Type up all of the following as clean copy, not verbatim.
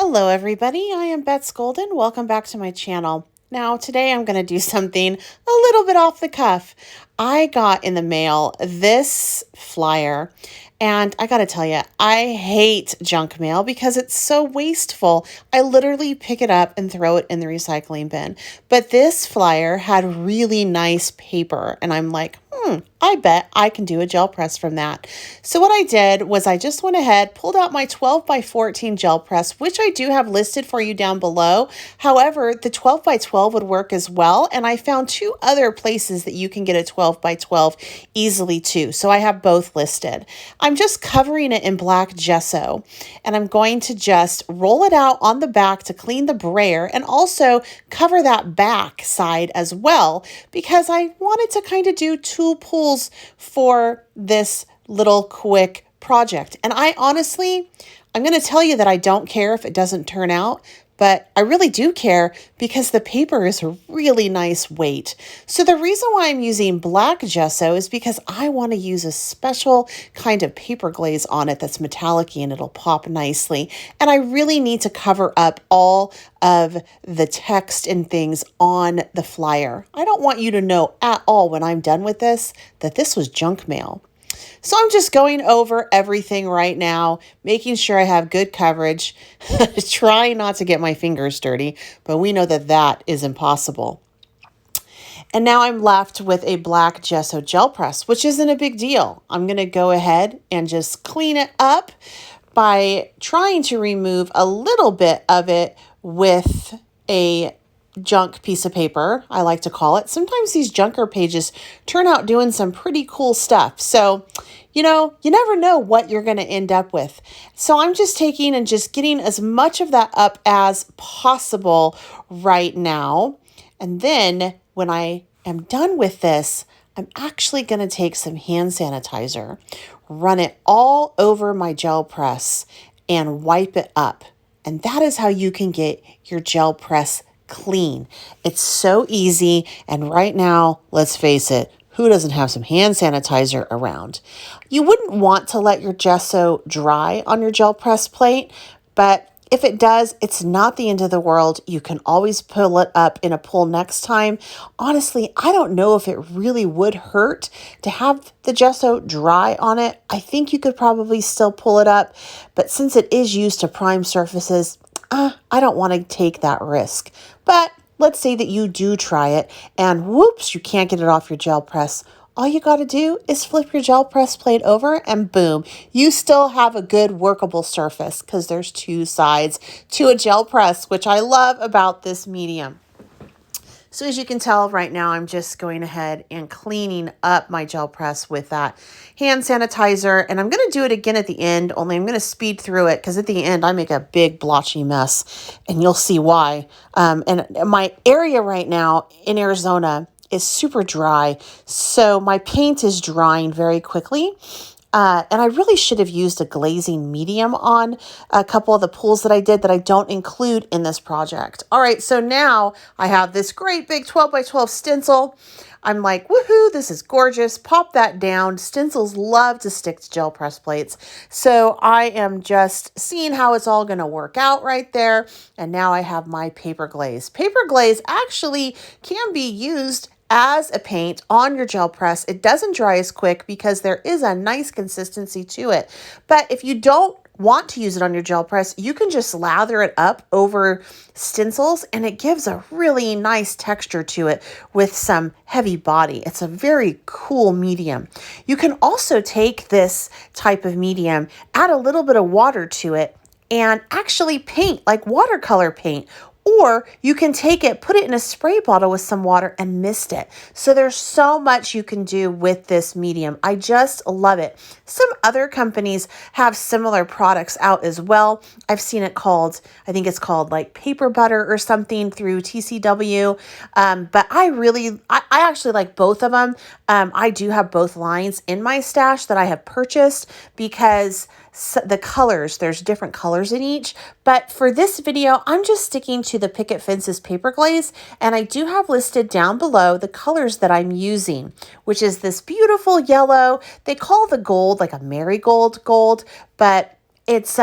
Hello everybody, I am Bets Golden. Welcome back to my channel. Now today I'm going to do something a little bit off the cuff. I got in the mail this flyer and I got to tell you, I hate junk mail because it's so wasteful. I literally pick it up and throw it in the recycling bin. But this flyer had really nice paper and I'm like, I bet I can do a gel press from that. So what I did was I just went ahead, pulled out my 12 by 14 gel press, which I do have listed for you down below. However, the 12 by 12 would work as well. And I found two other places that you can get a 12 by 12 easily too. So I have both listed. I'm just covering it in black gesso and I'm going to just roll it out on the back to clean the brayer and also cover that back side as well because I wanted to kind of do two pulls for this little quick project. And I'm going to tell you that I don't care if it doesn't turn out, but I really do care because the paper is a really nice weight. So the reason why I'm using black gesso is because I want to use a special kind of paper glaze on it that's metallic-y and it'll pop nicely. And I really need to cover up all of the text and things on the flyer. I don't want you to know at all when I'm done with this that this was junk mail. So I'm just going over everything right now, making sure I have good coverage, trying not to get my fingers dirty, but we know that that is impossible. And now I'm left with a black gesso gel press, which isn't a big deal. I'm going to go ahead and just clean it up by trying to remove a little bit of it with a junk piece of paper, I like to call it. Sometimes these junker pages turn out doing some pretty cool stuff. So, you never know what you're going to end up with. So I'm just taking and just getting as much of that up as possible right now. And then when I am done with this, I'm actually going to take some hand sanitizer, run it all over my gel press and wipe it up. And that is how you can get your gel press clean. It's so easy. And right now, let's face it, who doesn't have some hand sanitizer around? You wouldn't want to let your gesso dry on your gel press plate, but if it does, it's not the end of the world. You can always pull it up in a pull next time. Honestly, I don't know if it really would hurt to have the gesso dry on it. I think you could probably still pull it up, but since it is used to prime surfaces, I don't want to take that risk. But let's say that you do try it and whoops, you can't get it off your gel press. All you got to do is flip your gel press plate over and boom, you still have a good workable surface because there's two sides to a gel press, which I love about this medium. So as you can tell right now, I'm just going ahead and cleaning up my gel press with that hand sanitizer. And I'm going to do it again at the end, only I'm going to speed through it because at the end I make a big blotchy mess and you'll see why. And my area right now in Arizona is super dry. So my paint is drying very quickly. And I really should have used a glazing medium on a couple of the pulls that I did that I don't include in this project. All right, so now I have this great big 12 by 12 stencil. I'm like, woohoo, this is gorgeous. Pop that down. Stencils love to stick to gel press plates. So I am just seeing how it's all going to work out right there. And now I have my paper glaze. Paper glaze actually can be used as a paint on your gel press. It doesn't dry as quick because there is a nice consistency to it. But if you don't want to use it on your gel press, you can just lather it up over stencils and it gives a really nice texture to it with some heavy body. It's a very cool medium. You can also take this type of medium, add a little bit of water to it, and actually paint like watercolor paint. Or you can take it, put it in a spray bottle with some water and mist it. So there's so much you can do with this medium. I just love it. Some other companies have similar products out as well. I've seen it called, I think it's called like paper butter or something through TCW. But I actually like both of them. I do have both lines in my stash that I have purchased because the colors, there's different colors in each, but for this video, I'm just sticking to the Picket Fences paper glaze, and I do have listed down below the colors that I'm using, which is this beautiful yellow. They call the gold like a marigold gold, but it's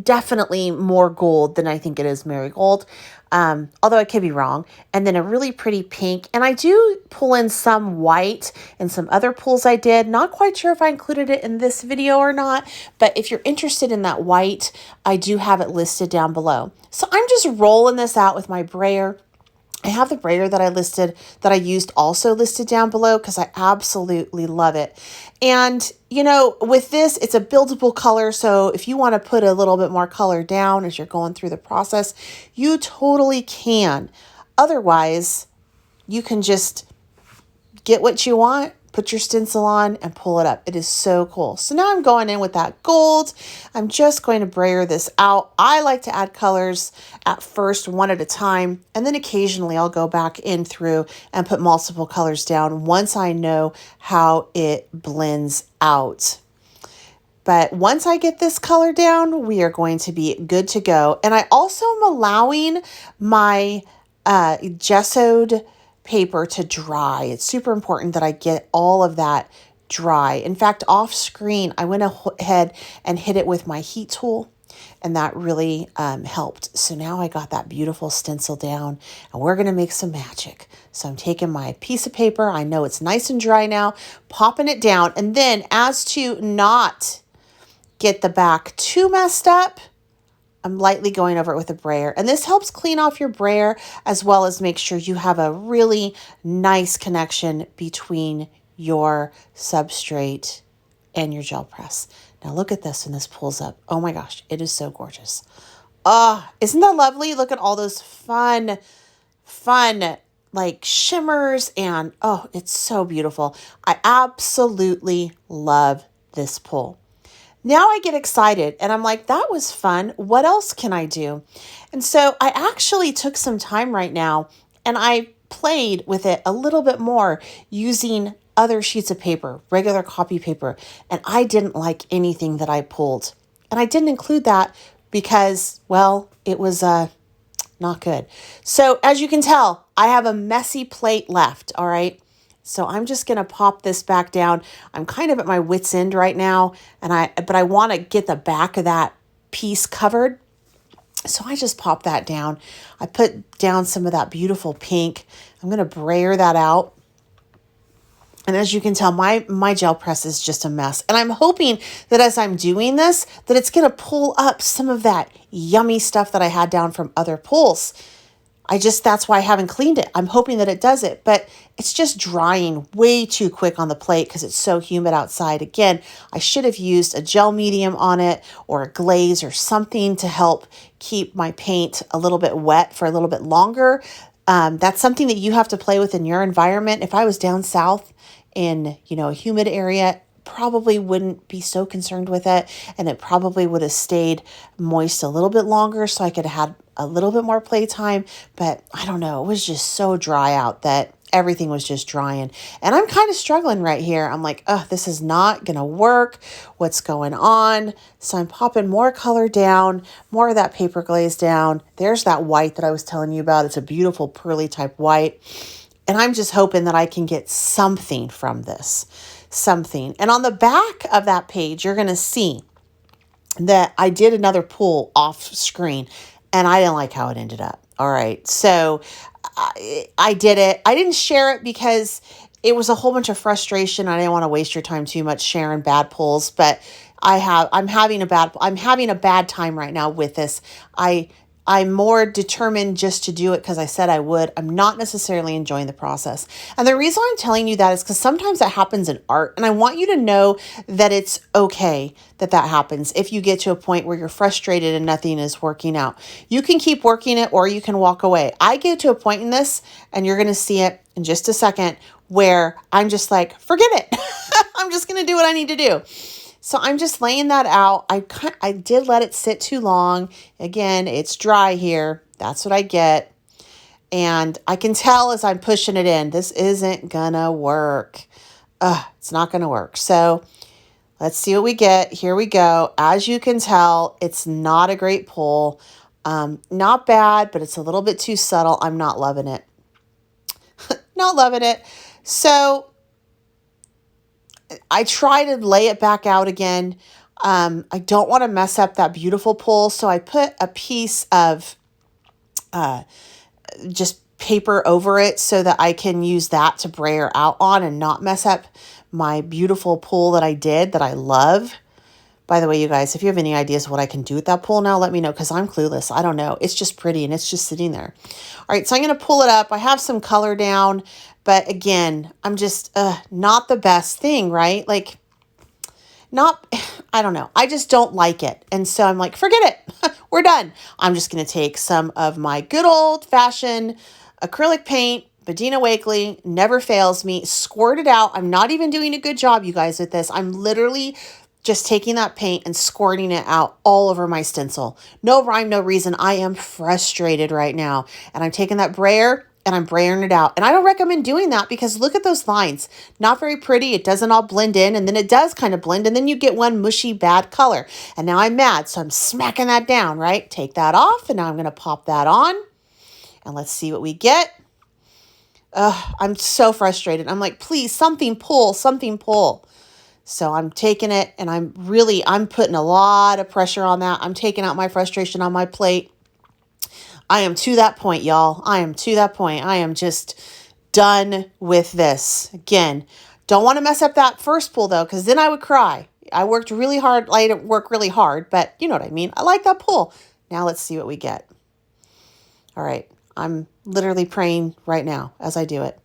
definitely more gold than I think it is marigold. Although I could be wrong. And then a really pretty pink. And I do pull in some white and some other pulls I did. Not quite sure if I included it in this video or not, but if you're interested in that white, I do have it listed down below. So I'm just rolling this out with my brayer. I have the brayer that I used also listed down below because I absolutely love it. And, you know, with this, it's a buildable color. So if you want to put a little bit more color down as you're going through the process, you totally can. Otherwise, you can just get what you want, put your stencil on, and pull it up. It is so cool. So now I'm going in with that gold. I'm just going to brayer this out. I like to add colors at first, one at a time, and then occasionally I'll go back in through and put multiple colors down once I know how it blends out. But once I get this color down, we are going to be good to go. And I also am allowing my gessoed paper to dry. It's super important that I get all of that dry. In fact, off screen, I went ahead and hit it with my heat tool, and that really helped. So now I got that beautiful stencil down, and we're going to make some magic. So I'm taking my piece of paper. I know it's nice and dry now, popping it down. And then as to not get the back too messed up, I'm lightly going over it with a brayer. And this helps clean off your brayer as well as make sure you have a really nice connection between your substrate and your gel press. Now look at this when this pulls up. Oh my gosh, it is so gorgeous. Ah, isn't that lovely? Look at all those fun like shimmers, and oh, it's so beautiful. I absolutely love this pull. Now I get excited and I'm like, that was fun. What else can I do? And so I actually took some time right now and I played with it a little bit more using other sheets of paper, regular copy paper, and I didn't like anything that I pulled. And I didn't include that because, well, it was not good. So as you can tell, I have a messy plate left, all right? So I'm just going to pop this back down. I'm kind of at my wit's end right now, but I want to get the back of that piece covered. So I just pop that down. I put down some of that beautiful pink. I'm going to brayer that out. And as you can tell, my gel press is just a mess. And I'm hoping that as I'm doing this, that it's going to pull up some of that yummy stuff that I had down from other pulls. That's why I haven't cleaned it. I'm hoping that it does it, but it's just drying way too quick on the plate because it's so humid outside. Again, I should have used a gel medium on it or a glaze or something to help keep my paint a little bit wet for a little bit longer. That's something that you have to play with in your environment. If I was down south in, a humid area, probably wouldn't be so concerned with it, and it probably would have stayed moist a little bit longer so I could have had a little bit more playtime. But I don't know, it was just so dry out that everything was just drying, and I'm kind of struggling right here. I'm like, oh, this is not gonna work. What's going on? So I'm popping more color down, more of that paper glaze down. There's that white that I was telling you about. It's a beautiful pearly type white, and I'm just hoping that I can get something from this. Something. And on the back of that page, you're going to see that I did another pull off screen and I didn't like how it ended up. All right. So I did it. I didn't share it because it was a whole bunch of frustration. I didn't want to waste your time too much sharing bad pulls, but I'm having a bad time right now with this. I'm more determined just to do it because I said I would. I'm not necessarily enjoying the process. And the reason I'm telling you that is because sometimes that happens in art. And I want you to know that it's okay that happens if you get to a point where you're frustrated and nothing is working out. You can keep working it or you can walk away. I get to a point in this, and you're going to see it in just a second, where I'm just like, forget it. I'm just going to do what I need to do. So I'm just laying that out. I did let it sit too long. Again, it's dry here. That's what I get. And I can tell as I'm pushing it in, this isn't gonna work. It's not gonna work. So let's see what we get. Here we go. As you can tell, it's not a great pull. Not bad, but it's a little bit too subtle. I'm not loving it. Not loving it. So I try to lay it back out again. I don't want to mess up that beautiful pull, so I put a piece of just paper over it so that I can use that to brayer out on and not mess up my beautiful pull that I did that I love. By the way, you guys, if you have any ideas what I can do with that pull now, let me know, because I'm clueless. I don't know. It's just pretty and it's just sitting there. All right, so I'm going to pull it up. I have some color down, but again, I'm just not the best thing, right? Like, I don't know. I just don't like it. And so I'm like, forget it. We're done. I'm just going to take some of my good old fashioned acrylic paint, Dina Wakley, never fails me, squirt it out. I'm not even doing a good job, you guys, with this. I'm literally just taking that paint and squirting it out all over my stencil. No rhyme, no reason. I am frustrated right now. And I'm taking that brayer and I'm brayering it out. And I don't recommend doing that because look at those lines. Not very pretty. It doesn't all blend in, and then it does kind of blend, and then you get one mushy bad color. And now I'm mad, so I'm smacking that down, right? Take that off, and now I'm going to pop that on. And let's see what we get. I'm so frustrated. I'm like, please, something pull, something pull. So I'm taking it and I'm putting a lot of pressure on that. I'm taking out my frustration on my plate. I am to that point, y'all. I am to that point. I am just done with this. Again, don't want to mess up that first pull though, because then I would cry. I worked really hard. I didn't work really hard, but you know what I mean. I like that pull. Now let's see what we get. All right. I'm literally praying right now as I do it.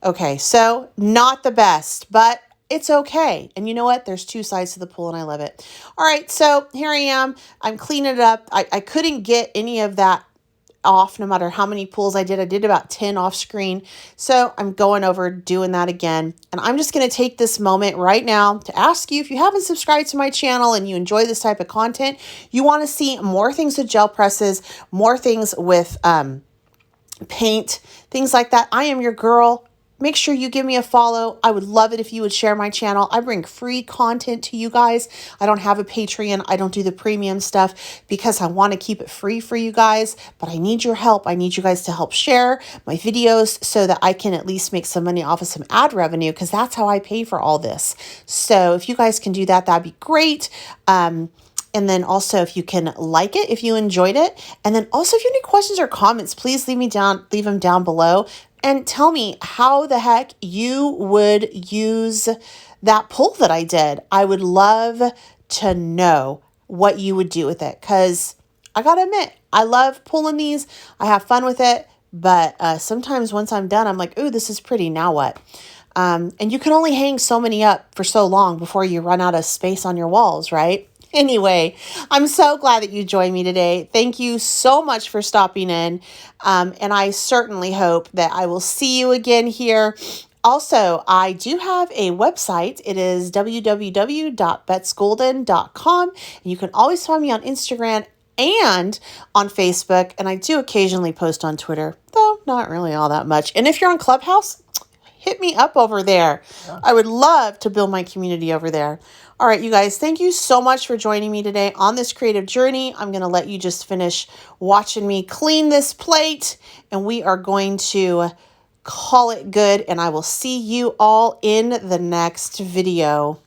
Okay, so not the best, but it's okay. And you know what? There's two sides to the pull and I love it. All right, so here I am. I'm cleaning it up. I couldn't get any of that off no matter how many pulls I did. I did about 10 off screen. So I'm going over doing that again. And I'm just going to take this moment right now to ask you, if you haven't subscribed to my channel and you enjoy this type of content, you want to see more things with gel presses, more things with paint, things like that. I am your girl. Make sure you give me a follow. I would love it if you would share my channel. I bring free content to you guys. I don't have a Patreon. I don't do the premium stuff because I want to keep it free for you guys, but I need your help. I need you guys to help share my videos so that I can at least make some money off of some ad revenue, because that's how I pay for all this. So if you guys can do that, that'd be great. And then also if you can like it, if you enjoyed it. And then also if you have any questions or comments, please leave them down below and tell me how the heck you would use that pull that I did. I would love to know what you would do with it, because I gotta admit, I love pulling these. I have fun with it, but sometimes once I'm done, I'm like, ooh, this is pretty, now what? And you can only hang so many up for so long before you run out of space on your walls, right? Anyway, I'm so glad that you joined me today. Thank you so much for stopping in. And I certainly hope that I will see you again here. Also, I do have a website. It is www.betsgolden.com. And you can always find me on Instagram and on Facebook. And I do occasionally post on Twitter, though not really all that much. And if you're on Clubhouse, hit me up over there. Yeah. I would love to build my community over there. All right, you guys, thank you so much for joining me today on this creative journey. I'm going to let you just finish watching me clean this plate, and we are going to call it good, and I will see you all in the next video.